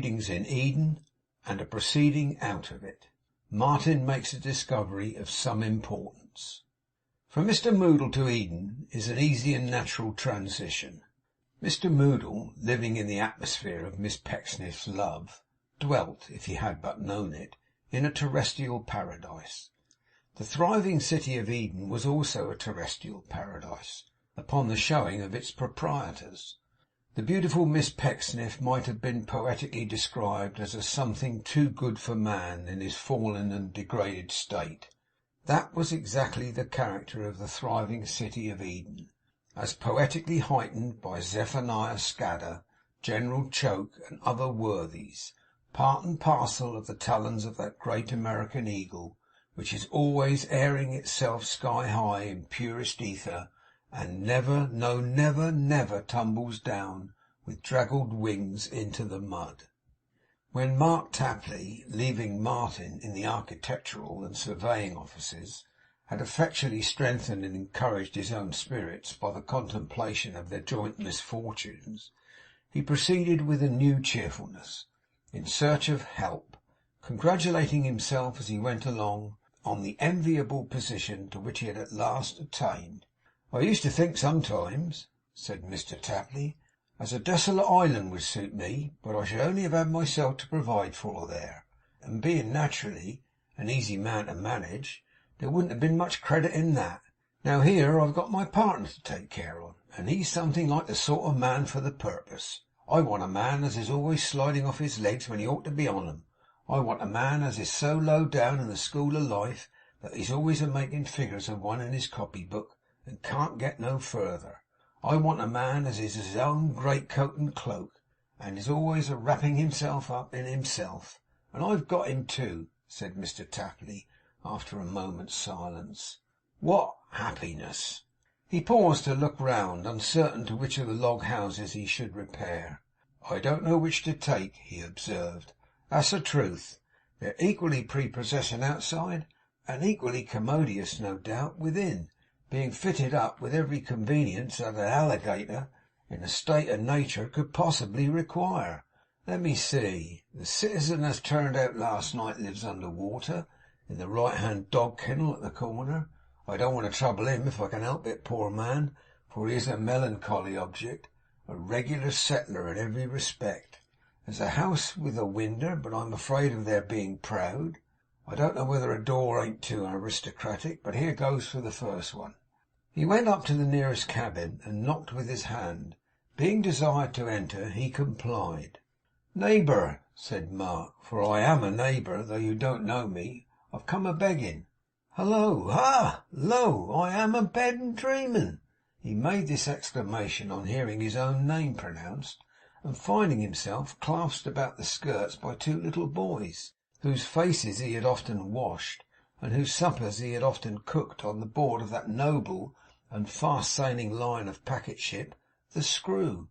Proceedings in Eden, and a proceeding out of it. Martin makes a discovery of some importance. From Mr. Moodle to Eden is an easy and natural transition. Mr. Moodle, living in the atmosphere of Miss Pecksniff's love, dwelt, if he had but known it, in a terrestrial paradise. The thriving city of Eden was also a terrestrial paradise, upon the showing of its proprietors. The beautiful Miss Pecksniff might have been poetically described as a something too good for man in his fallen and degraded state. That was exactly the character of the thriving city of Eden, as poetically heightened by Zephaniah Scadder, General Choke, and other worthies, part and parcel of the talons of that great American eagle, which is always airing itself sky high in purest ether, and never, no never, never tumbles down with draggled wings into the mud. When Mark Tapley, leaving Martin in the architectural and surveying offices, had effectually strengthened and encouraged his own spirits by the contemplation of their joint misfortunes, he proceeded with a new cheerfulness, in search of help, congratulating himself as he went along on the enviable position to which he had at last attained. "I used to think sometimes," said Mr. Tapley, "as a desolate island would suit me, but I should only have had myself to provide for there, and being naturally an easy man to manage, there wouldn't have been much credit in that. Now here I've got my partner to take care on, and he's something like the sort of man for the purpose. I want a man as is always sliding off his legs when he ought to be on 'em. I want a man as is so low down in the school of life that he's always a making figures of one in his copybook, and can't get no further. I want a man as is his own greatcoat and cloak, and is always a wrapping himself up in himself. And I've got him too," said Mr. Tapley, after a moment's silence. "What happiness!" He paused to look round, uncertain to which of the log houses he should repair. "I don't know which to take," he observed. "That's the truth. They're equally prepossessing outside, and equally commodious, no doubt, within, being fitted up with every convenience that an alligator in a state of nature could possibly require. Let me see. The citizen as turned out last night lives under water, in the right-hand dog kennel at the corner. I don't want to trouble him if I can help it, poor man, for he is a melancholy object, a regular settler in every respect. There's a house with a winder, but I'm afraid of their being proud. I don't know whether a door ain't too aristocratic, but here goes for the first one." He went up to the nearest cabin and knocked with his hand. Being desired to enter, he complied. "Neighbour," said Mark, "for I am a neighbour, though you don't know me, I've come a begging." "Hallo! Ha! Lo! I am a bed and dreaming." He made this exclamation on hearing his own name pronounced, and finding himself clasped about the skirts by two little boys, whose faces he had often washed, and whose suppers he had often cooked on the board of that noble and fast-sailing line of packet ship, the Screw.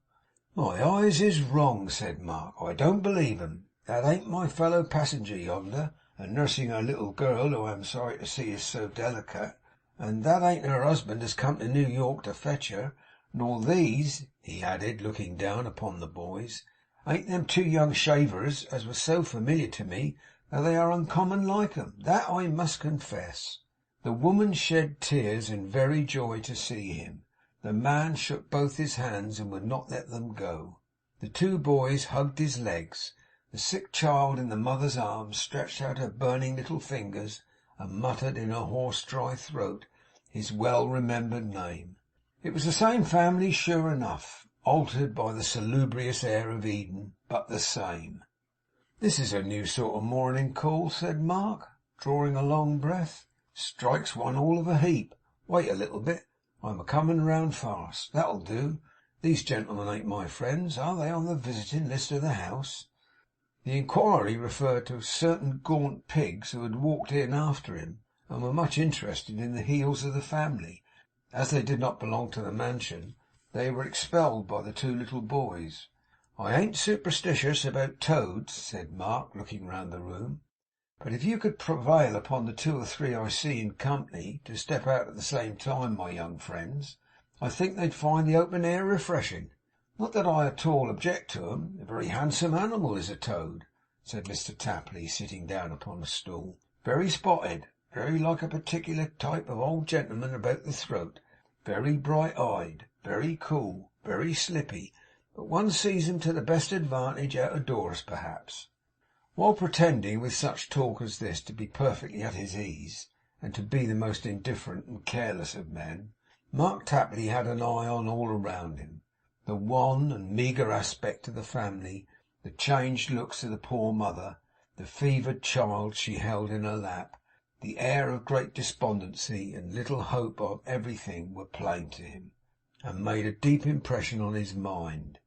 "My eyes is wrong," said Mark. "I don't believe 'em. That ain't my fellow passenger yonder, a nursing her little girl, who I am sorry to see is so delicate, and that ain't her husband as come to New York to fetch her, nor these," he added, looking down upon the boys, "ain't them two young shavers as was so familiar to me, though they are uncommon like 'em. That I must confess." The woman shed tears in very joy to see him. The man shook both his hands and would not let them go. The two boys hugged his legs. The sick child in the mother's arms stretched out her burning little fingers and muttered in her hoarse dry throat his well-remembered name. It was the same family, sure enough, altered by the salubrious air of Eden, but the same. "This is a new sort of morning call," said Mark, drawing a long breath. "Strikes one all of a heap. Wait a little bit. I'm a coming round fast. That'll do. These gentlemen ain't my friends. Are they on the visiting list of the house?" The inquiry referred to certain gaunt pigs who had walked in after him, and were much interested in the heels of the family. As they did not belong to the mansion, they were expelled by the two little boys. "I ain't superstitious about toads," said Mark, looking round the room, "but if you could prevail upon the two or three I see in company to step out at the same time, my young friends, I think they'd find the open air refreshing." "Not that I at all object to 'em. A very handsome animal is a toad," said Mr Tapley, sitting down upon a stool. "Very spotted, very like a particular type of old gentleman about the throat, very bright eyed, very cool, very slippy, but one sees 'em to the best advantage out of doors perhaps." While pretending with such talk as this to be perfectly at his ease, and to be the most indifferent and careless of men, Mark Tapley had an eye on all around him. The wan and meagre aspect of the family, the changed looks of the poor mother, the fevered child she held in her lap, the air of great despondency and little hope of everything, were plain to him, and made a deep impression on his mind.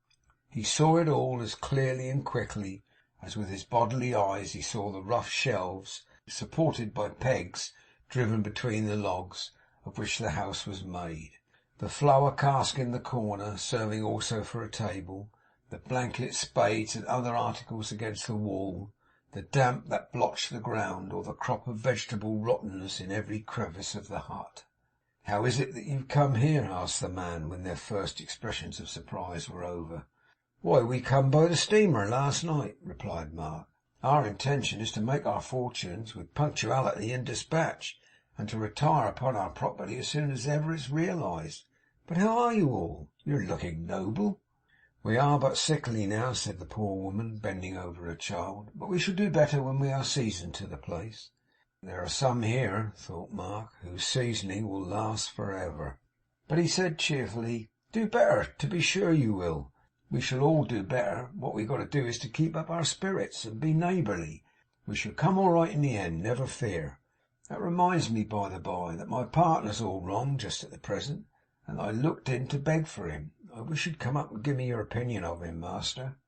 He saw it all as clearly and quickly as with his bodily eyes he saw the rough shelves, supported by pegs driven between the logs, of which the house was made; the flour cask in the corner, serving also for a table; the blankets, spades, and other articles against the wall; the damp that blotched the ground, or the crop of vegetable rottenness in every crevice of the hut. "How is it that you've come here?" asked the man, when their first expressions of surprise were over. "Why, we come by the steamer last night," replied Mark. "Our intention is to make our fortunes with punctuality and dispatch, and to retire upon our property as soon as ever it's realised. But how are you all? You're looking noble." "We are but sickly now," said the poor woman, bending over her child, "but we shall do better when we are seasoned to the place." There are some here, thought Mark, whose seasoning will last for ever. But he said cheerfully, "Do better, to be sure you will. We shall all do better. What we've got to do is to keep up our spirits, and be neighbourly. We shall come all right in the end, never fear. That reminds me, by the bye, that my partner's all wrong just at the present, and I looked in to beg for him. I wish you'd come up and give me your opinion of him, master."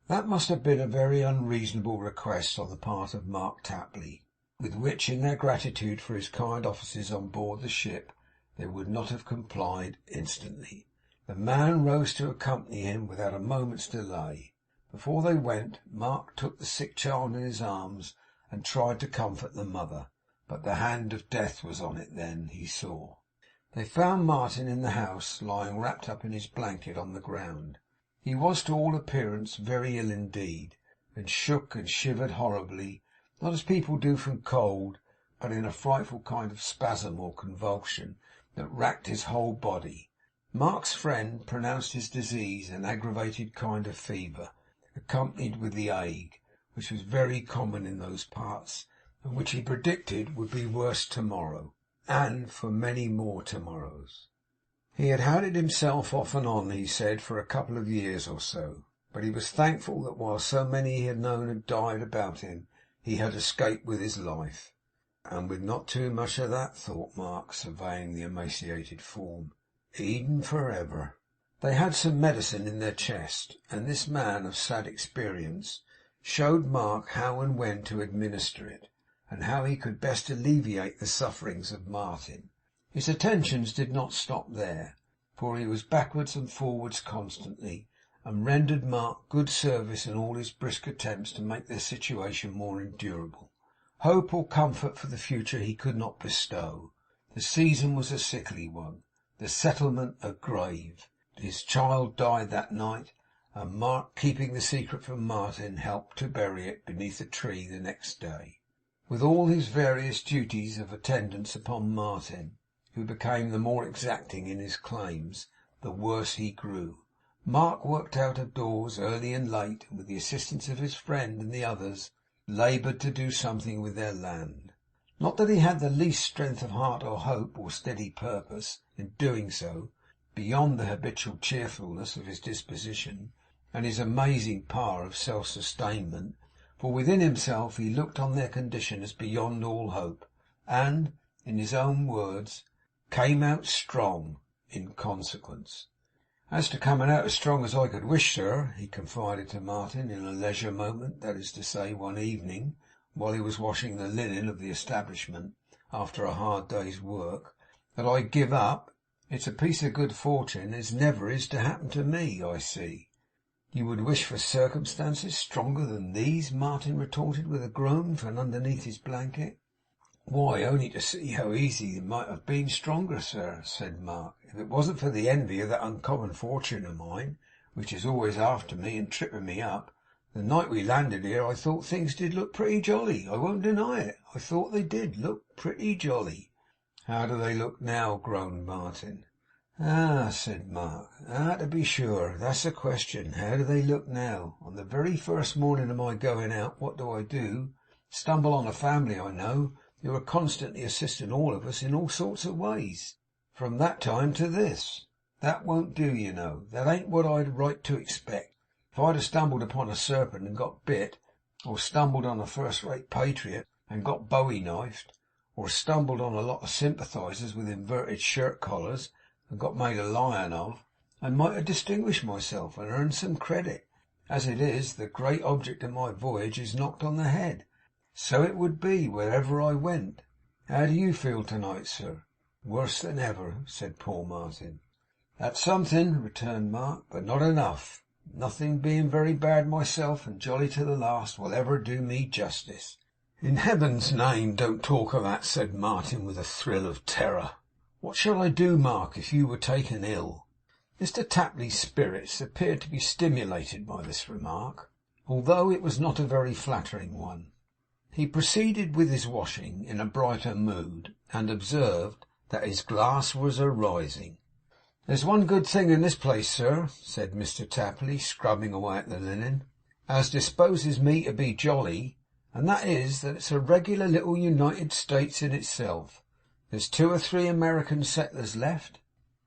That must have been a very unreasonable request on the part of Mark Tapley, with which, in their gratitude for his kind offices on board the ship, they would not have complied instantly. The man rose to accompany him without a moment's delay. Before they went, Mark took the sick child in his arms and tried to comfort the mother, but the hand of death was on it then, he saw. They found Martin in the house, lying wrapped up in his blanket on the ground. He was to all appearance very ill indeed, and shook and shivered horribly, not as people do from cold, but in a frightful kind of spasm or convulsion that racked his whole body. Mark's friend pronounced his disease an aggravated kind of fever, accompanied with the ague, which was very common in those parts, and which he predicted would be worse tomorrow, and for many more tomorrows. He had had it himself off and on, he said, for a couple of years or so, but he was thankful that while so many he had known had died about him, he had escaped with his life. And with not too much of that, thought Mark, surveying the emaciated form. Eden for ever. They had some medicine in their chest, and this man of sad experience showed Mark how and when to administer it, and how he could best alleviate the sufferings of Martin. His attentions did not stop there, for he was backwards and forwards constantly, and rendered Mark good service in all his brisk attempts to make their situation more endurable. Hope or comfort for the future he could not bestow. The season was a sickly one, the settlement a grave. His child died that night, and Mark, keeping the secret from Martin, helped to bury it beneath a tree the next day. With all his various duties of attendance upon Martin, who became the more exacting in his claims, the worse he grew, Mark worked out of doors early and late, and with the assistance of his friend and the others, laboured to do something with their land. Not that he had the least strength of heart or hope or steady purpose in doing so, beyond the habitual cheerfulness of his disposition and his amazing power of self-sustainment, for within himself he looked on their condition as beyond all hope, and, in his own words, came out strong in consequence. "As to coming out as strong as I could wish, sir," he confided to Martin in a leisure moment, that is to say, one evening, while he was washing the linen of the establishment after a hard day's work, "that I give up. It's a piece of good fortune as never is to happen to me, I see." "You would wish for circumstances stronger than these?" Martin retorted with a groan from underneath his blanket. "Why, only to see how easy it might have been stronger, sir," said Mark, "if it wasn't for the envy of that uncommon fortune of mine. which is always after me and tripping me up. The night we landed here, I thought things did look pretty jolly. I won't deny it. I thought they did look pretty jolly.' 'How do they look now?' groaned Martin. 'Ah!' said Mark. 'Ah, to be sure. That's the question. How do they look now? On the very first morning of my going out, what do? Stumble on a family I know, who are constantly assisting all of us in all sorts of ways. From that time to this. That won't do, you know. That ain't what I'd right to expect. If I'd have stumbled upon a serpent and got bit, or stumbled on a first-rate patriot and got bowie-knifed, or stumbled on a lot of sympathisers with inverted shirt-collars and got made a lion of, I might have distinguished myself and earned some credit. As it is, the great object of my voyage is knocked on the head. So it would be, wherever I went. How do you feel tonight, sir?' 'Worse than ever,' said poor Martin. 'That's something,' returned Mark, 'but not enough. Nothing, being very bad myself and jolly to the last, will ever do me justice.' 'In Heaven's name, don't talk of that,' said Martin, with a thrill of terror. 'What shall I do, Mark, if you were taken ill?' Mr Tapley's spirits appeared to be stimulated by this remark, although it was not a very flattering one. He proceeded with his washing in a brighter mood, and observed that his glass was a rising. 'There's one good thing in this place, sir,' said Mr Tapley, scrubbing away at the linen, 'as disposes me to be jolly, and that is, that it's a regular little United States in itself. There's 2 or 3 American settlers left,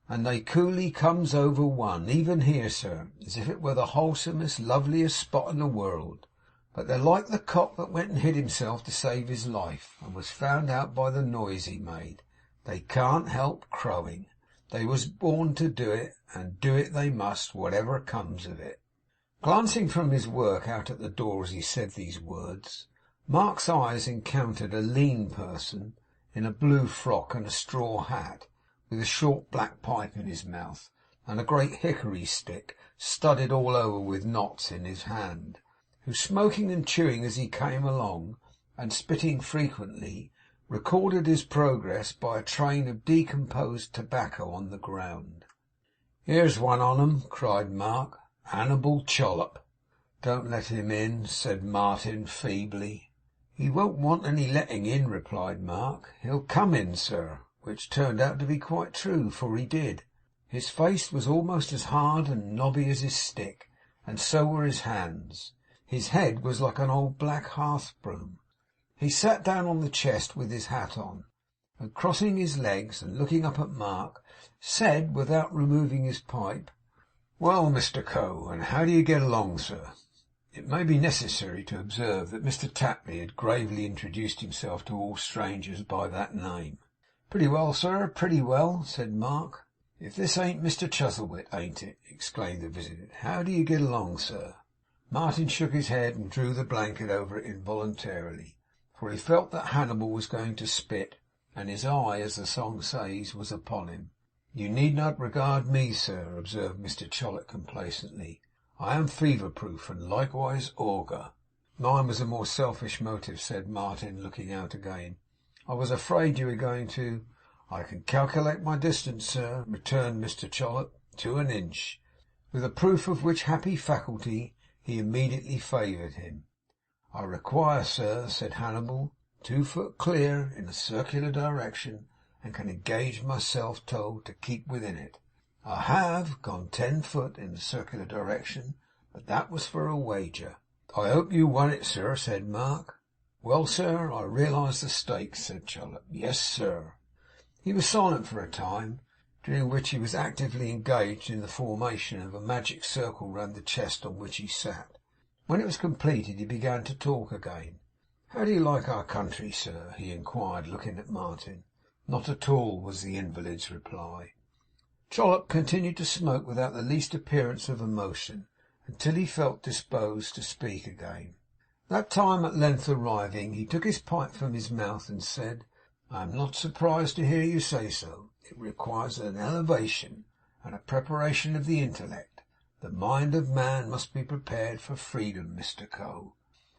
and they coolly comes over one, even here, sir, as if it were the wholesomest, loveliest spot in the world. But they're like the cock that went and hid himself to save his life, and was found out by the noise he made. They can't help crowing. They was born to do it, and do it they must, whatever comes of it.' Glancing from his work out at the door as he said these words, Mark's eyes encountered a lean person in a blue frock and a straw hat, with a short black pipe in his mouth, and a great hickory stick studded all over with knots in his hand, who, smoking and chewing as he came along, and spitting frequently, recorded his progress by a train of decomposed tobacco on the ground. 'Here's one on 'em!' cried Mark. 'Hannibal Chollop.' 'Don't let him in,' said Martin feebly. 'He won't want any letting in,' replied Mark. 'He'll come in, sir.' Which turned out to be quite true, for he did. His face was almost as hard and knobby as his stick, and so were his hands. His head was like an old black hearth broom. He sat down on the chest with his hat on, and crossing his legs and looking up at Mark, said, without removing his pipe, 'Well, Mr Co., and how do you get along, sir?' It may be necessary to observe that Mr Tapley had gravely introduced himself to all strangers by that name. 'Pretty well, sir, pretty well,' said Mark. 'If this ain't Mr Chuzzlewit, ain't it?' exclaimed the visitor. 'How do you get along, sir?' Martin shook his head and drew the blanket over it involuntarily, for he felt that Hannibal was going to spit, and his eye, as the song says, was upon him. 'You need not regard me, sir,' observed Mr Chollop complacently. 'I am fever-proof, and likewise augur.' 'Mine was a more selfish motive,' said Martin, looking out again. 'I was afraid you were going to—' 'I can calculate my distance, sir,' returned Mr Chollop, 'to an inch.' With a proof of which happy faculty he immediately favoured him. 'I require, sir,' said Hannibal, 2 foot clear in a circular direction, and can engage myself told to keep within it. I have gone 10 foot in a circular direction, but that was for a wager.' 'I hope you won it, sir,' said Mark. 'Well, sir, I realise the stakes,' said Chollop. 'Yes, sir.' He was silent for a time, during which he was actively engaged in the formation of a magic circle round the chest on which he sat. When it was completed, he began to talk again. 'How do you like our country, sir?' he inquired, looking at Martin. 'Not at all,' was the invalid's reply. Chollop continued to smoke without the least appearance of emotion, until he felt disposed to speak again. That time at length arriving, he took his pipe from his mouth and said, 'I am not surprised to hear you say so. It requires an elevation and a preparation of the intellect. The mind of man must be prepared for freedom, Mr Co.'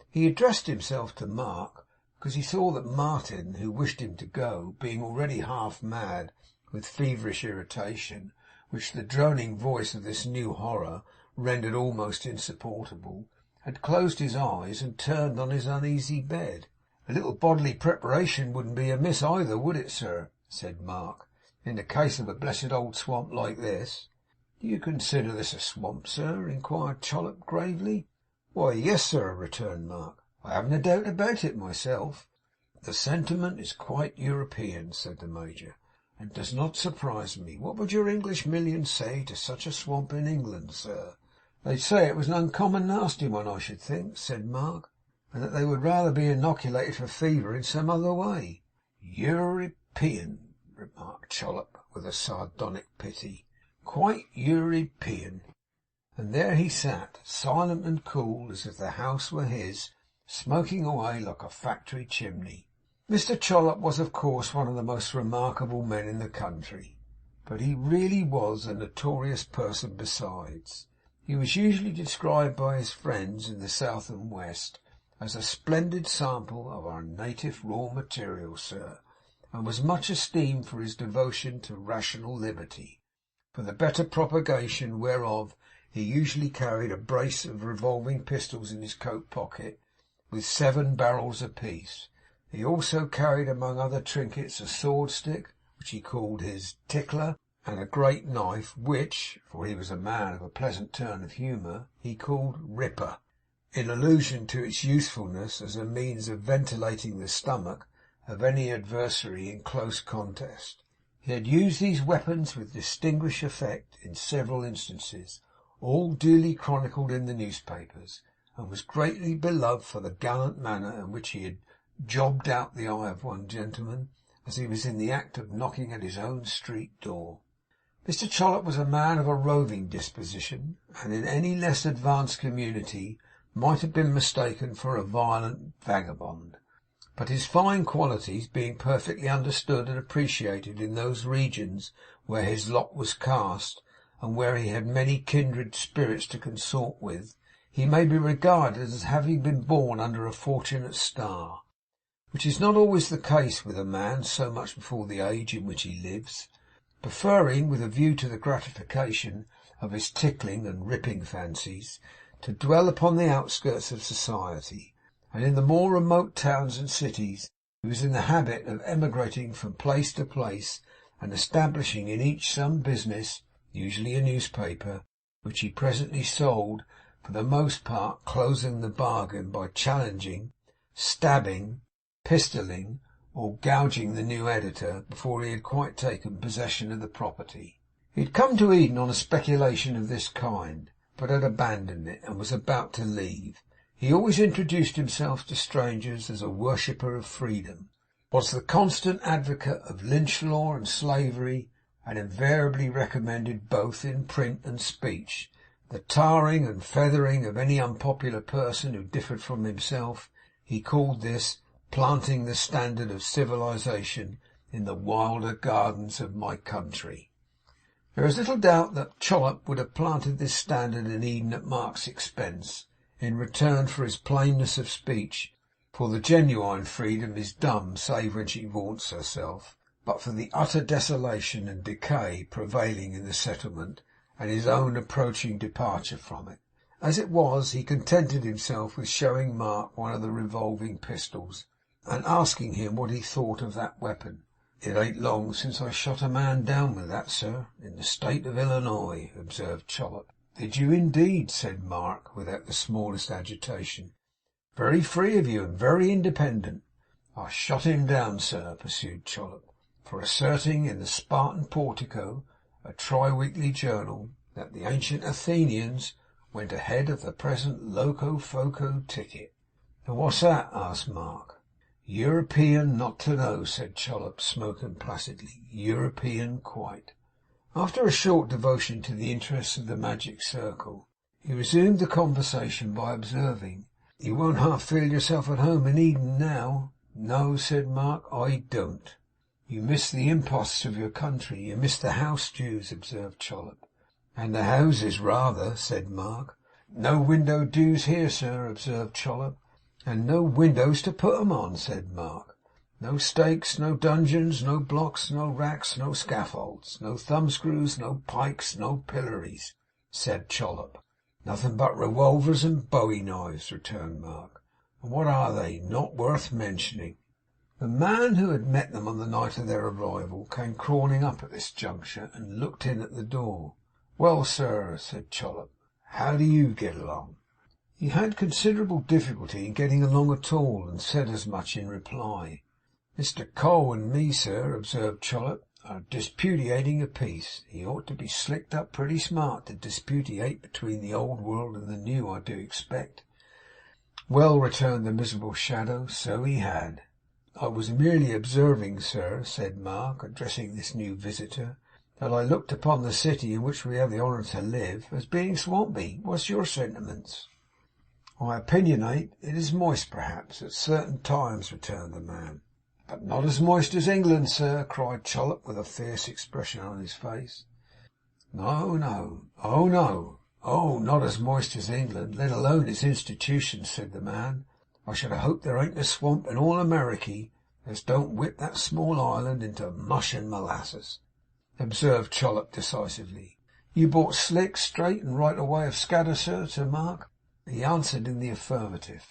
He addressed himself to Mark, because he saw that Martin, who wished him to go, being already half mad with feverish irritation, which the droning voice of this new horror rendered almost insupportable, had closed his eyes and turned on his uneasy bed. "A little bodily preparation wouldn't be amiss either, would it, sir?" said Mark, "in the case of a blessed old swamp like this." "Do you consider this a swamp, sir?" inquired Chollop gravely. "Why, yes, sir," returned Mark. "I haven't a doubt about it myself." "The sentiment is quite European," said the Major, "and does not surprise me. What would your English millions say to such a swamp in England, sir?" "They'd say it was an uncommon nasty one, I should think," said Mark, "and that they would rather be inoculated for fever in some other way." "European," remarked Chollop, with a sardonic pity. "Quite European." And there he sat, silent and cool, as if the house were his, smoking away like a factory chimney. Mr Chollop was, of course, one of the most remarkable men in the country, but he really was a notorious person besides. He was usually described by his friends in the South and West as a splendid sample of our native raw material, sir, and was much esteemed for his devotion to rational liberty, for the better propagation whereof he usually carried a brace of revolving pistols in his coat pocket, with 7 barrels apiece. He also carried, among other trinkets, a sword stick, which he called his tickler, and a great knife, which, for he was a man of a pleasant turn of humour, he called Ripper, in allusion to its usefulness as a means of ventilating the stomach of any adversary in close contest. He had used these weapons with distinguished effect in several instances, all duly chronicled in the newspapers, and was greatly beloved for the gallant manner in which he had jobbed out the eye of one gentleman as he was in the act of knocking at his own street door. Mr Chollop was a man of a roving disposition, and in any less advanced community might have been mistaken for a violent vagabond. But his fine qualities being perfectly understood and appreciated in those regions where his lot was cast, and where he had many kindred spirits to consort with, he may be regarded as having been born under a fortunate star, which is not always the case with a man so much before the age in which he lives, preferring, with a view to the gratification of his tickling and ripping fancies, to dwell upon the outskirts of society, and in the more remote towns and cities he was in the habit of emigrating from place to place, and establishing in each some business, usually a newspaper, which he presently sold, for the most part closing the bargain by challenging, stabbing, pistoling, or gouging the new editor before he had quite taken possession of the property. He had come to Eden on a speculation of this kind, but had abandoned it, and was about to leave. He always introduced himself to strangers as a worshipper of freedom, was the constant advocate of lynch law and slavery, and invariably recommended, both in print and speech, the tarring and feathering of any unpopular person who differed from himself. He called this planting the standard of civilization in the wilder gardens of my country. There is little doubt that Chollop would have planted this standard in Eden at Mark's expense, in return for his plainness of speech, for the genuine freedom is dumb save when she vaunts herself, but for the utter desolation and decay prevailing in the settlement, and his own approaching departure from it. As it was, he contented himself with showing Mark one of the revolving pistols, and asking him what he thought of that weapon. "It ain't long since I shot a man down with that, sir, in the state of Illinois," observed Chollop. "Did you indeed?" said Mark, without the smallest agitation. "Very free of you, and very independent." "I shot him down, sir," pursued Chollop, "for asserting in the Spartan Portico, a tri-weekly journal, that the ancient Athenians went ahead of the present Locofoco ticket." "And what's that?" asked Mark. "European not to know," said Chollop, smoking placidly. "European quite." After a short devotion to the interests of the magic circle, he resumed the conversation by observing, "You won't half feel yourself at home in Eden now?" "No," said Mark, "I don't." "You miss the imposts of your country. You miss the house dues," observed Chollop. "And the houses rather," said Mark. "No window dues here, sir," observed Chollop. "And no windows to put 'em on," said Mark. "No stakes, no dungeons, no blocks, no racks, no scaffolds, no thumbscrews, no pikes, no pillories," said Chollop. Nothing but revolvers and bowie knives, returned Mark. And what are they? Not worth mentioning. The man who had met them on the night of their arrival came crawling up at this juncture and looked in at the door. Well, sir, said Chollop, how do you get along? He had considerable difficulty in getting along at all, and said as much in reply. Mr. Cole and me, sir, observed Chollop, are disputating a piece. He ought to be slicked up pretty smart to disputate between the old world and the new, I do expect. Well, returned the miserable Shadow, so he had. I was merely observing, sir, said Mark, addressing this new visitor, that I looked upon the city in which we have the honour to live as being swampy. What's your sentiments? I opinionate it is moist, perhaps, at certain times, returned the man. But not as moist as England, sir, cried Chollop, with a fierce expression on his face. No, no. Oh, no. Oh, not as moist as England, let alone its institutions, said the man. I should hope there ain't a swamp in all Ameriky as don't whip that small island into mush and molasses, observed Chollop decisively. You bought slick, straight, and right away of Scadder, sir, said Mark. He answered in the affirmative.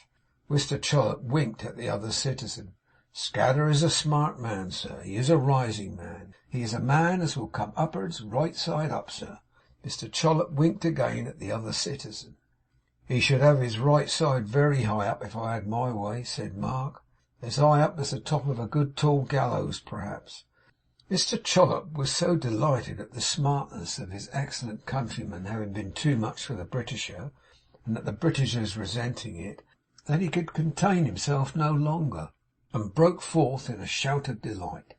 Mr. Chollop winked at the other citizen. Scadder is a smart man, sir. He is a rising man. He is a man as will come upwards, right side up, sir. Mr. Chollop winked again at the other citizen. He should have his right side very high up if I had my way, said Mark. As high up as the top of a good tall gallows, perhaps. Mr. Chollop was so delighted at the smartness of his excellent countryman having been too much for the Britisher, and at the Britishers resenting it, that he could contain himself no longer, and broke forth in a shout of delight.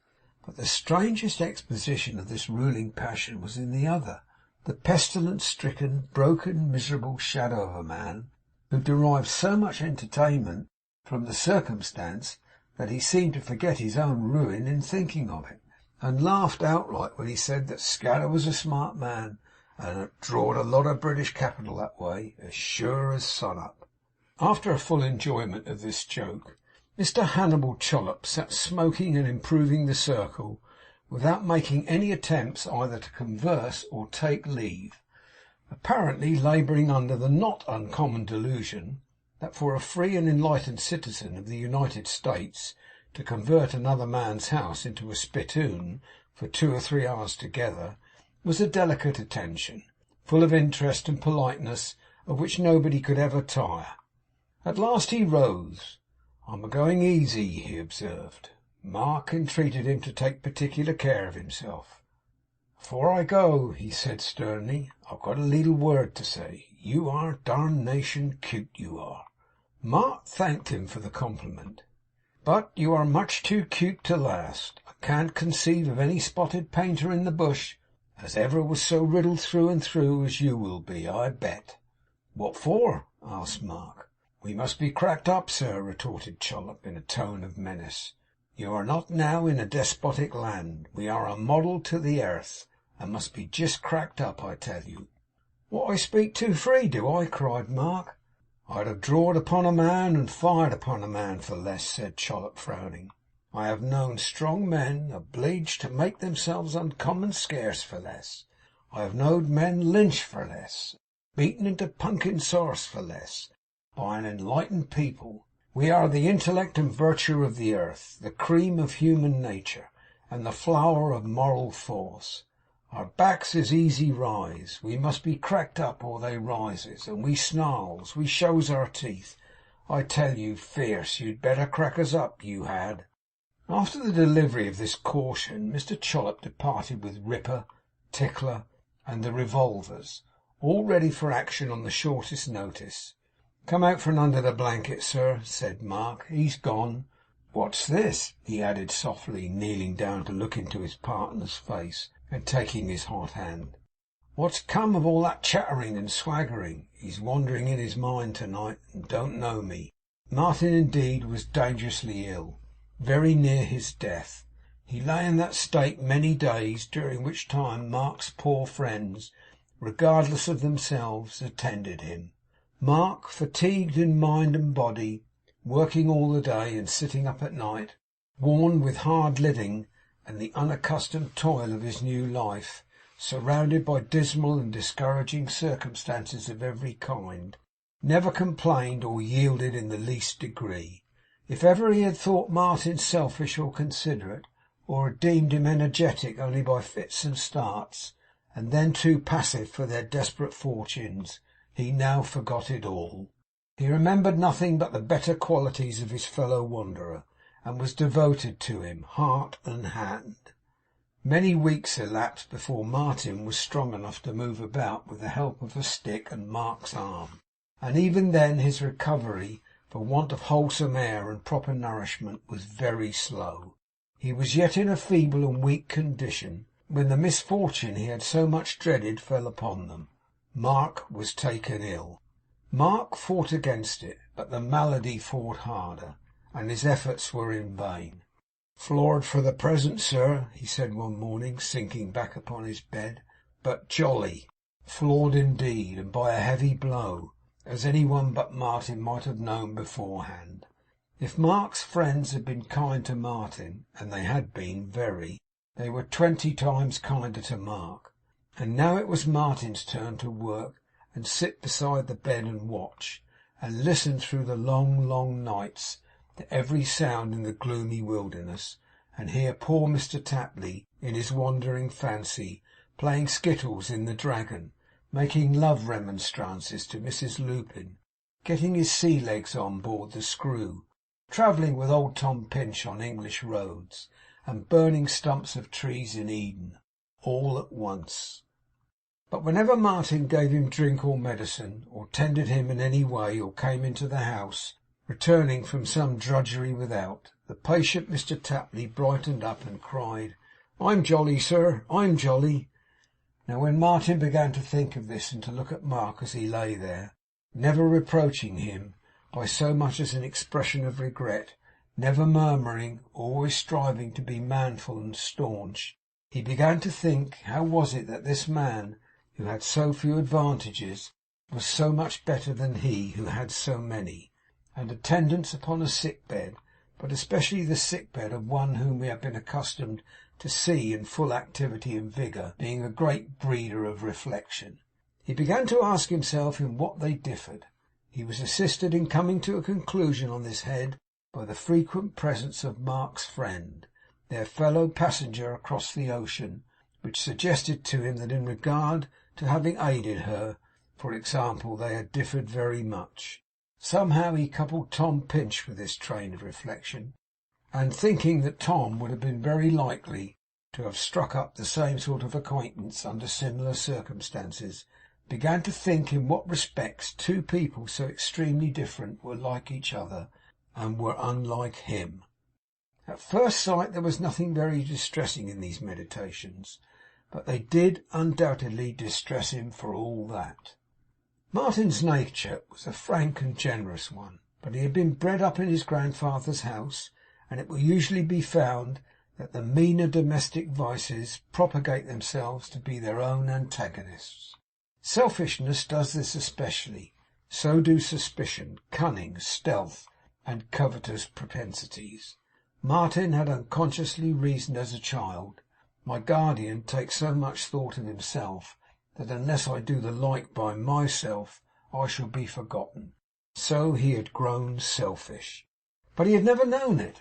But the strangest exposition of this ruling passion was in the other, the pestilence-stricken, broken, miserable shadow of a man who derived so much entertainment from the circumstance that he seemed to forget his own ruin in thinking of it, and laughed outright when he said that Scadder was a smart man, and had drawed a lot of British capital that way, as sure as sun-up. After a full enjoyment of this joke, Mr. Hannibal Chollop sat smoking and improving the circle, without making any attempts either to converse or take leave, apparently labouring under the not uncommon delusion that for a free and enlightened citizen of the United States to convert another man's house into a spittoon for 2 or 3 hours together was a delicate attention, full of interest and politeness, of which nobody could ever tire. At last he rose. I'm a-going easy, he observed. Mark entreated him to take particular care of himself. Afore I go, he said sternly, I've got a leetle word to say. You are darnation cute, you are. Mark thanked him for the compliment. But you are much too cute to last. I can't conceive of any spotted painter in the bush as ever was so riddled through and through as you will be, I bet. What for? asked Mark. We must be cracked up, sir, retorted Chollop in a tone of menace. You are not now in a despotic land. We are a model to the earth, and must be just cracked up, I tell you. What I speak too free, do I? cried Mark. I'd have drawed upon a man and fired upon a man for less, said Chollop, frowning. I have known strong men obliged to make themselves uncommon scarce for less. I have known men lynched for less, beaten into punkin sauce for less, by an enlightened people. We are the intellect and virtue of the earth, the cream of human nature, and the flower of moral force. Our backs is easy rise. We must be cracked up or they rises, and we snarls, we shows our teeth. I tell you, fierce, you'd better crack us up, you had. After the delivery of this caution, Mr. Chollop departed with Ripper, Tickler, and the revolvers, all ready for action on the shortest notice. Come out from under the blanket, sir, said Mark. He's gone. What's this? He added softly, kneeling down to look into his partner's face, and taking his hot hand. What's come of all that chattering and swaggering? He's wandering in his mind tonight, and don't know me. Martin, indeed, was dangerously ill, very near his death. He lay in that state many days, during which time Mark's poor friends, regardless of themselves, attended him. Mark, fatigued in mind and body, working all the day and sitting up at night, worn with hard living and the unaccustomed toil of his new life, surrounded by dismal and discouraging circumstances of every kind, never complained or yielded in the least degree. If ever he had thought Martin selfish or considerate, or had deemed him energetic only by fits and starts, and then too passive for their desperate fortunes, he now forgot it all. He remembered nothing but the better qualities of his fellow wanderer, and was devoted to him, heart and hand. Many weeks elapsed before Martin was strong enough to move about with the help of a stick and Mark's arm, and even then his recovery, for want of wholesome air and proper nourishment, was very slow. He was yet in a feeble and weak condition when the misfortune he had so much dreaded fell upon them. Mark was taken ill. Mark fought against it, but the malady fought harder, and his efforts were in vain. "Floored for the present, sir," he said one morning, sinking back upon his bed, "but jolly." Floored indeed, and by a heavy blow, as any one but Martin might have known beforehand. If Mark's friends had been kind to Martin, and they had been, very, they were 20 times kinder to Mark. And now it was Martin's turn to work, and sit beside the bed and watch, and listen through the long, long nights to every sound in the gloomy wilderness, and hear poor Mr. Tapley, in his wandering fancy, playing skittles in the Dragon, making love remonstrances to Mrs. Lupin, getting his sea legs on board the Screw, travelling with old Tom Pinch on English roads, and burning stumps of trees in Eden, all at once. But whenever Martin gave him drink or medicine, or tended him in any way, or came into the house, returning from some drudgery without, the patient Mr. Tapley brightened up and cried, "I'm jolly, sir, I'm jolly." Now when Martin began to think of this, and to look at Mark as he lay there, never reproaching him by so much as an expression of regret, never murmuring, always striving to be manful and staunch, he began to think, how was it that this man, who had so few advantages, was so much better than he who had so many, and attendance upon a sick bed, but especially the sick bed of one whom we have been accustomed to see in full activity and vigour, being a great breeder of reflection. He began to ask himself in what they differed. He was assisted in coming to a conclusion on this head by the frequent presence of Mark's friend, their fellow passenger across the ocean, which suggested to him that in regard to having aided her, for example, they had differed very much. Somehow he coupled Tom Pinch with this train of reflection, and thinking that Tom would have been very likely to have struck up the same sort of acquaintance under similar circumstances, began to think in what respects two people so extremely different were like each other, and were unlike him. At first sight there was nothing very distressing in these meditations, but they did undoubtedly distress him for all that. Martin's nature was a frank and generous one, but he had been bred up in his grandfather's house, and it will usually be found that the meaner domestic vices propagate themselves to be their own antagonists. Selfishness does this especially. So do suspicion, cunning, stealth, and covetous propensities. Martin had unconsciously reasoned as a child, my guardian takes so much thought of himself, that unless I do the like by myself, I shall be forgotten. So he had grown selfish. But he had never known it.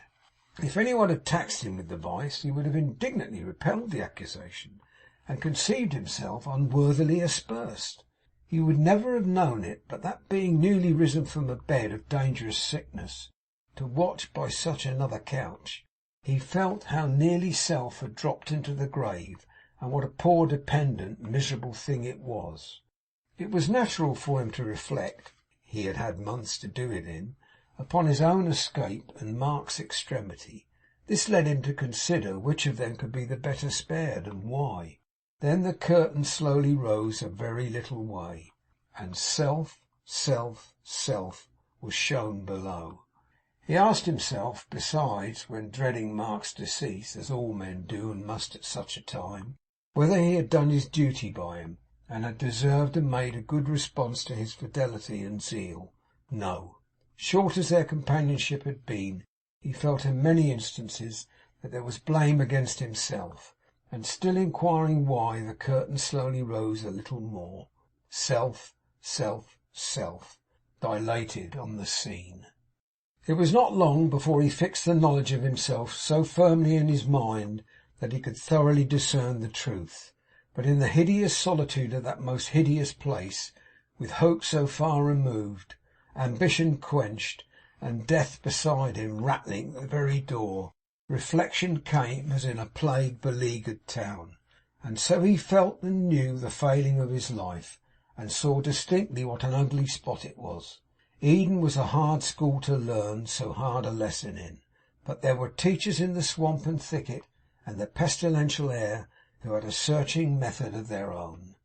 If any one had taxed him with the vice, he would have indignantly repelled the accusation, and conceived himself unworthily aspersed. He would never have known it, but that being newly risen from a bed of dangerous sickness, to watch by such another couch, he felt how nearly self had dropped into the grave, and what a poor dependent, miserable thing it was. It was natural for him to reflect (he had had months to do it in) upon his own escape and Mark's extremity. This led him to consider which of them could be the better spared, and why. Then the curtain slowly rose a very little way, and self was shown below. He asked himself, besides, when dreading Mark's decease, as all men do and must at such a time, whether he had done his duty by him, and had deserved and made a good response to his fidelity and zeal. No. Short as their companionship had been, he felt in many instances that there was blame against himself, and still inquiring why, the curtain slowly rose a little more. Self, self, self, dilated on the scene. It was not long before he fixed the knowledge of himself so firmly in his mind that he could thoroughly discern the truth. But in the hideous solitude of that most hideous place, with hope so far removed, ambition quenched, and death beside him rattling at the very door, reflection came as in a plague-beleaguered town. And so he felt and knew the failing of his life, and saw distinctly what an ugly spot it was. Eden was a hard school to learn so hard a lesson in, but there were teachers in the swamp and thicket and the pestilential air who had a searching method of their own.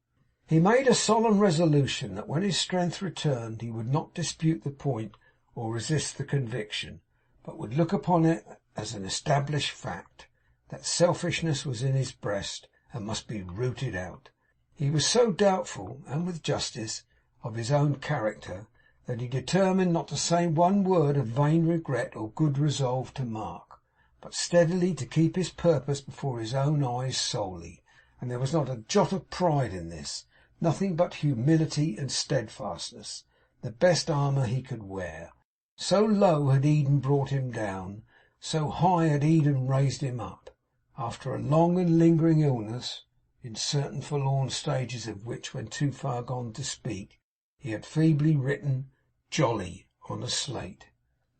He made a solemn resolution that when his strength returned he would not dispute the point or resist the conviction, but would look upon it as an established fact, that selfishness was in his breast and must be rooted out. He was so doubtful, and with justice, of his own character, that he determined not to say one word of vain regret or good resolve to Mark, but steadily to keep his purpose before his own eyes solely. And there was not a jot of pride in this, nothing but humility and steadfastness, the best armour he could wear. So low had Eden brought him down, so high had Eden raised him up. After a long and lingering illness, in certain forlorn stages of which, when too far gone to speak, he had feebly written "Jolly" on a slate.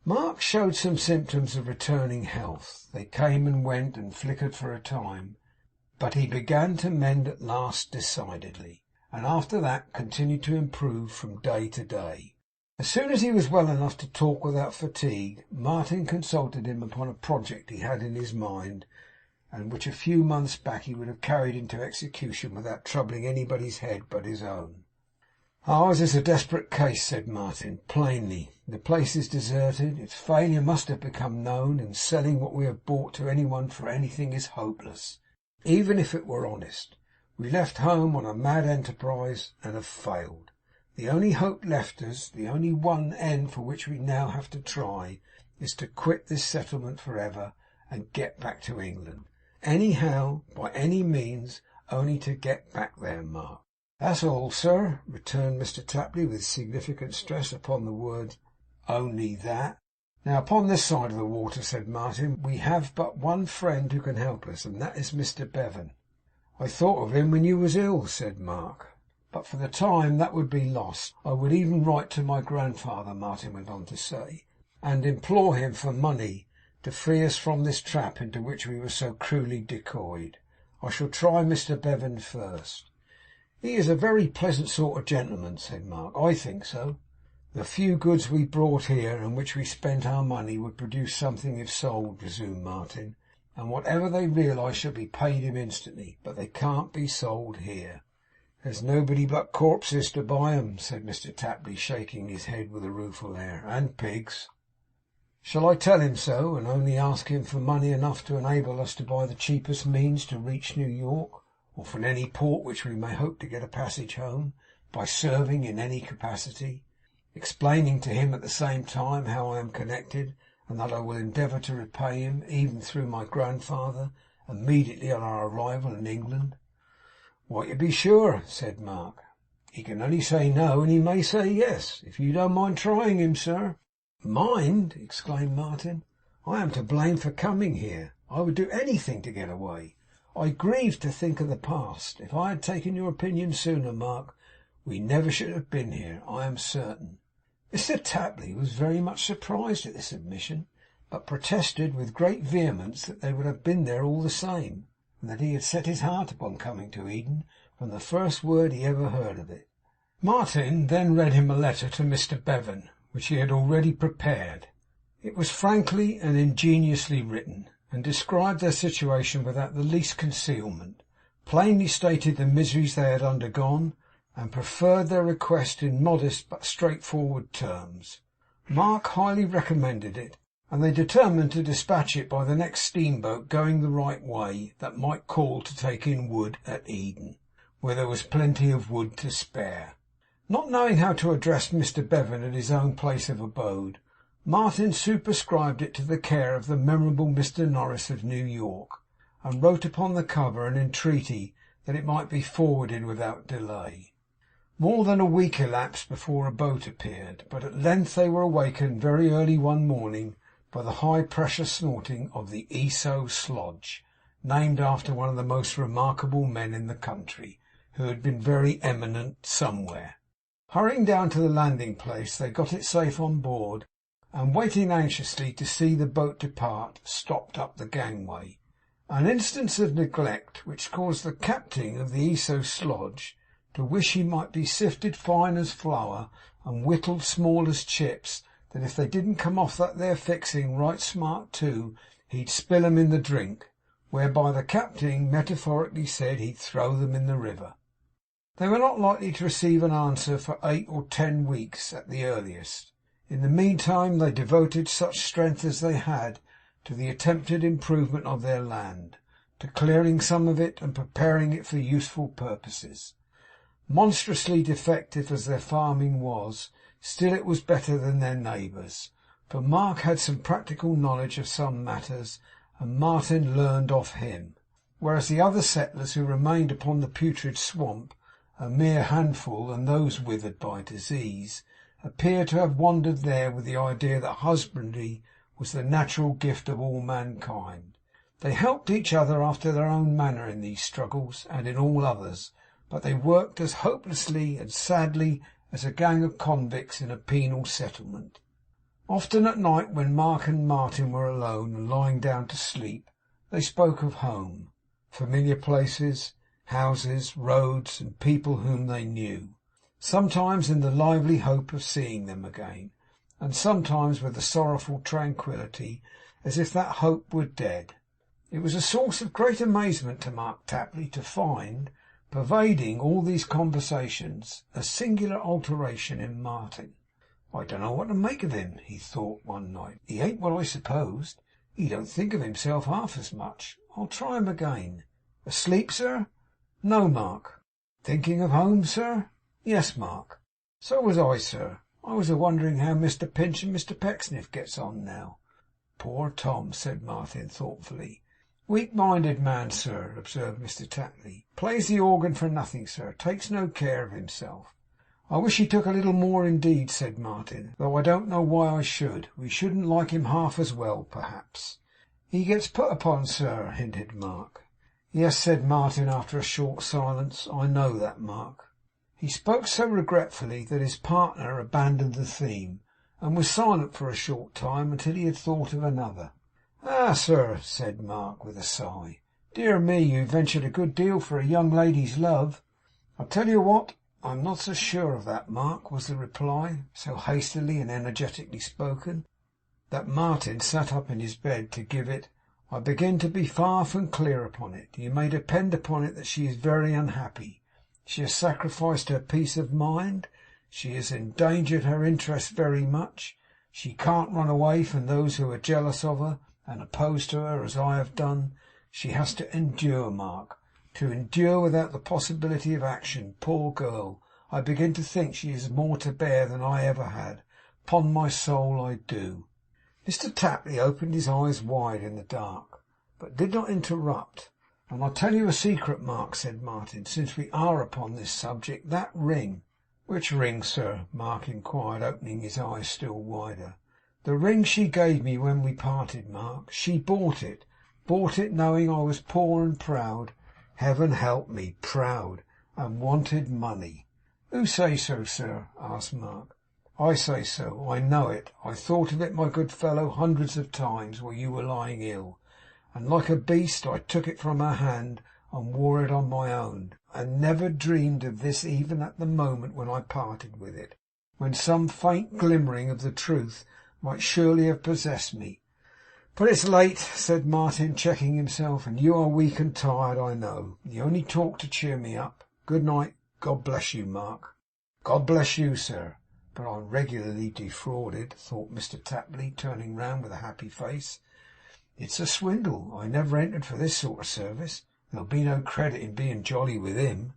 Mark showed some symptoms of returning health. They came and went and flickered for a time, but he began to mend at last decidedly, and after that continued to improve from day to day. As soon as he was well enough to talk without fatigue, Martin consulted him upon a project he had in his mind, and which a few months back he would have carried into execution without troubling anybody's head but his own. "Ours is a desperate case," said Martin, plainly. "The place is deserted. Its failure must have become known, and selling what we have bought to anyone for anything is hopeless, even if it were honest. We left home on a mad enterprise, and have failed. The only hope left us, the only one end for which we now have to try, is to quit this settlement for ever, and get back to England. Anyhow, by any means, only to get back there, Mark." "That's all, sir," returned Mr Tapley, with significant stress upon the word "only that." "Now, upon this side of the water," said Martin, "we have but one friend who can help us, and that is Mr Bevan." "I thought of him when you was ill," said Mark. "But for the time that would be lost. I would even write to my grandfather," Martin went on to say, "and implore him for money to free us from this trap into which we were so cruelly decoyed. I shall try Mr Bevan first." "He is a very pleasant sort of gentleman," said Mark. "I think so." "The few goods we brought here, and which we spent our money, would produce something if sold," resumed Martin, "and whatever they realise shall be paid him instantly. But they can't be sold here." "There's nobody but corpses to buy 'em," said Mr Tapley, shaking his head with a rueful air, "and pigs." "Shall I tell him so, and only ask him for money enough to enable us to buy the cheapest means to reach New York, or from any port which we may hope to get a passage home, by serving in any capacity, explaining to him at the same time how I am connected, and that I will endeavour to repay him, even through my grandfather, immediately on our arrival in England?" "Why, to be sure," said Mark. "He can only say no, and he may say yes, if you don't mind trying him, sir." "Mind!" exclaimed Martin. "I am to blame for coming here. I would do anything to get away. I grieve to think of the past. If I had taken your opinion sooner, Mark, we never should have been here, I am certain." Mr Tapley was very much surprised at this admission, but protested with great vehemence that they would have been there all the same, and that he had set his heart upon coming to Eden from the first word he ever heard of it. Martin then read him a letter to Mr Bevan, which he had already prepared. It was frankly and ingeniously written, and described their situation without the least concealment, plainly stated the miseries they had undergone, and preferred their request in modest but straightforward terms. Mark highly recommended it, and they determined to dispatch it by the next steamboat going the right way, that might call to take in wood at Eden, where there was plenty of wood to spare. Not knowing how to address Mr Bevan at his own place of abode, Martin superscribed it to the care of the memorable Mr Norris of New York, and wrote upon the cover an entreaty that it might be forwarded without delay. More than a week elapsed before a boat appeared, but at length they were awakened very early one morning by the high-pressure snorting of the Eso Slodge, named after one of the most remarkable men in the country, who had been very eminent somewhere. Hurrying down to the landing-place, they got it safe on board, and waiting anxiously to see the boat depart, stopped up the gangway. An instance of neglect which caused the captain of the Eso Slodge to wish he might be sifted fine as flour and whittled small as chips, that if they didn't come off that there fixing right smart too, he'd spill 'em in the drink, whereby the captain metaphorically said he'd throw them in the river. They were not likely to receive an answer for 8 or 10 weeks at the earliest. In the meantime they devoted such strength as they had to the attempted improvement of their land, to clearing some of it and preparing it for useful purposes. Monstrously defective as their farming was, still it was better than their neighbours', for Mark had some practical knowledge of some matters, and Martin learned off him, whereas the other settlers who remained upon the putrid swamp, a mere handful, and those withered by disease, appeared to have wandered there with the idea that husbandry was the natural gift of all mankind. They helped each other after their own manner in these struggles and in all others, but they worked as hopelessly and sadly as a gang of convicts in a penal settlement. Often at night, when Mark and Martin were alone and lying down to sleep, they spoke of home, familiar places, houses, roads, and people whom they knew, sometimes in the lively hope of seeing them again, and sometimes with a sorrowful tranquillity, as if that hope were dead. It was a source of great amazement to Mark Tapley to find, pervading all these conversations, a singular alteration in Martin. "I don't know what to make of him," he thought one night. "He ain't what I supposed. He don't think of himself half as much. I'll try him again. Asleep, sir?" "No, Mark." "Thinking of home, sir?" "Yes, Mark." "So was I, sir. I was a-wondering how Mr Pinch and Mr Pecksniff gets on now." "Poor Tom," said Martin thoughtfully. "Weak-minded man, sir," observed Mr Tapley. "Plays the organ for nothing, sir. Takes no care of himself." "I wish he took a little more indeed," said Martin, "though I don't know why I should. We shouldn't like him half as well, perhaps." "He gets put upon, sir," hinted Mark. "Yes," said Martin, after a short silence. "I know that, Mark." He spoke so regretfully that his partner abandoned the theme, and was silent for a short time until he had thought of another. "Ah, sir," said Mark, with a sigh. "Dear me, you ventured a good deal for a young lady's love." "I'll tell you what, I'm not so sure of that, Mark," was the reply, so hastily and energetically spoken, that Martin sat up in his bed to give it. "I begin to be far from clear upon it. You may depend upon it that she is very unhappy. She has sacrificed her peace of mind. She has endangered her interests very much. She can't run away from those who are jealous of her and opposed to her, as I have done. She has to endure, Mark, to endure without the possibility of action. Poor girl! I begin to think she has more to bear than I ever had. 'Pon my soul, I do." Mr Tapley opened his eyes wide in the dark, but did not interrupt. "And I'll tell you a secret, Mark," said Martin, "since we are upon this subject. That ring—" "Which ring, sir?" Mark inquired, opening his eyes still wider. "The ring she gave me when we parted, Mark. She bought it knowing I was poor and proud. Heaven help me, proud, and wanted money." "Who say so, sir?" asked Mark. "I say so. I know it. I thought of it, my good fellow, hundreds of times while you were lying ill, and like a beast I took it from her hand and wore it on my own, and never dreamed of this even at the moment when I parted with it, when some faint glimmering of the truth might surely have possessed me. But it's late," said Martin, checking himself, "and you are weak and tired, I know. You only talk to cheer me up. Good night. God bless you, Mark." "God bless you, sir. But I'm regularly defrauded," thought Mr Tapley, turning round with a happy face. "It's a swindle. I never entered for this sort of service. There'll be no credit in being jolly with him."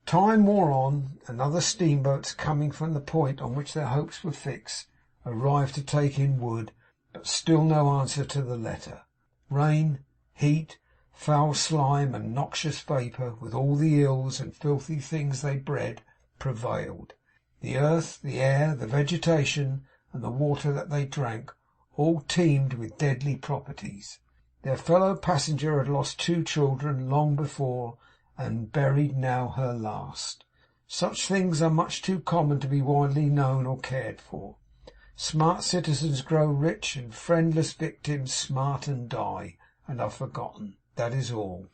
Time wore on, and other steamboats, coming from the point on which their hopes were fixed, arrived to take in wood, but still no answer to the letter. Rain, heat, Foul slime and noxious vapour, with all the ills and filthy things they bred, prevailed. The earth, the air, the vegetation, and the water that they drank, all teemed with deadly properties. Their fellow passenger had lost 2 children long before, and buried now her last. Such things are much too common to be widely known or cared for. Smart citizens grow rich, and friendless victims smart and die, and are forgotten. That is all.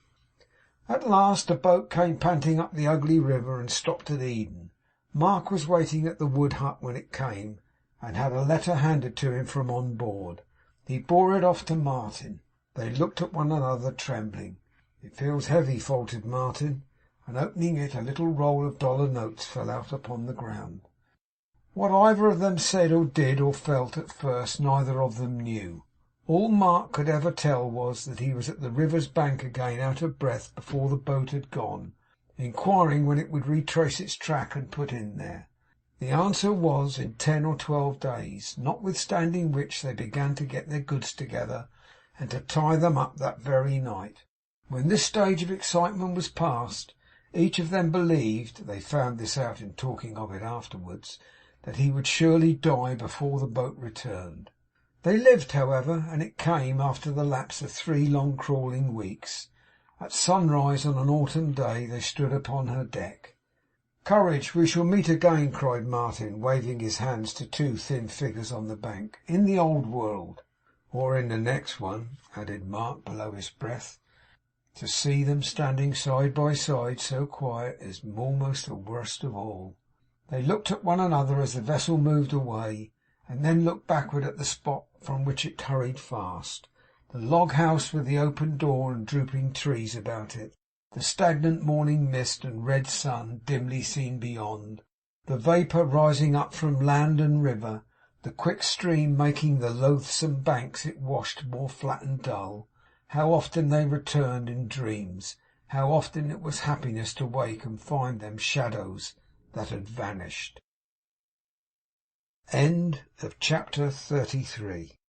At last a boat came panting up the ugly river, and stopped at Eden. Mark was waiting at the wood hut when it came, and had a letter handed to him from on board. He bore it off to Martin. They looked at one another, trembling. "It feels heavy," faltered Martin, and opening it, a little roll of dollar notes fell out upon the ground. What either of them said or did or felt at first, neither of them knew. All Mark could ever tell was, that he was at the river's bank again, out of breath, before the boat had gone, inquiring when it would retrace its track and put in there. The answer was, in 10 or 12 days, notwithstanding which they began to get their goods together, and to tie them up that very night. When this stage of excitement was past, each of them believed (they found this out in talking of it afterwards) that he would surely die before the boat returned. They lived, however, and it came, after the lapse of 3 long crawling weeks. At sunrise on an autumn day they stood upon her deck. "Courage! We shall meet again," cried Martin, waving his hands to 2 thin figures on the bank. "In the old world." "Or in the next one," added Mark below his breath. To see them standing side by side, so quiet, is almost the worst of all. They looked at one another as the vessel moved away, and then looked backward at the spot from which it hurried fast. The log house with the open door and drooping trees about it, the stagnant morning mist and red sun dimly seen beyond, the vapour rising up from land and river, the quick stream making the loathsome banks it washed more flat and dull. How often they returned in dreams! How often it was happiness to wake and find them shadows that had vanished! End of chapter 33.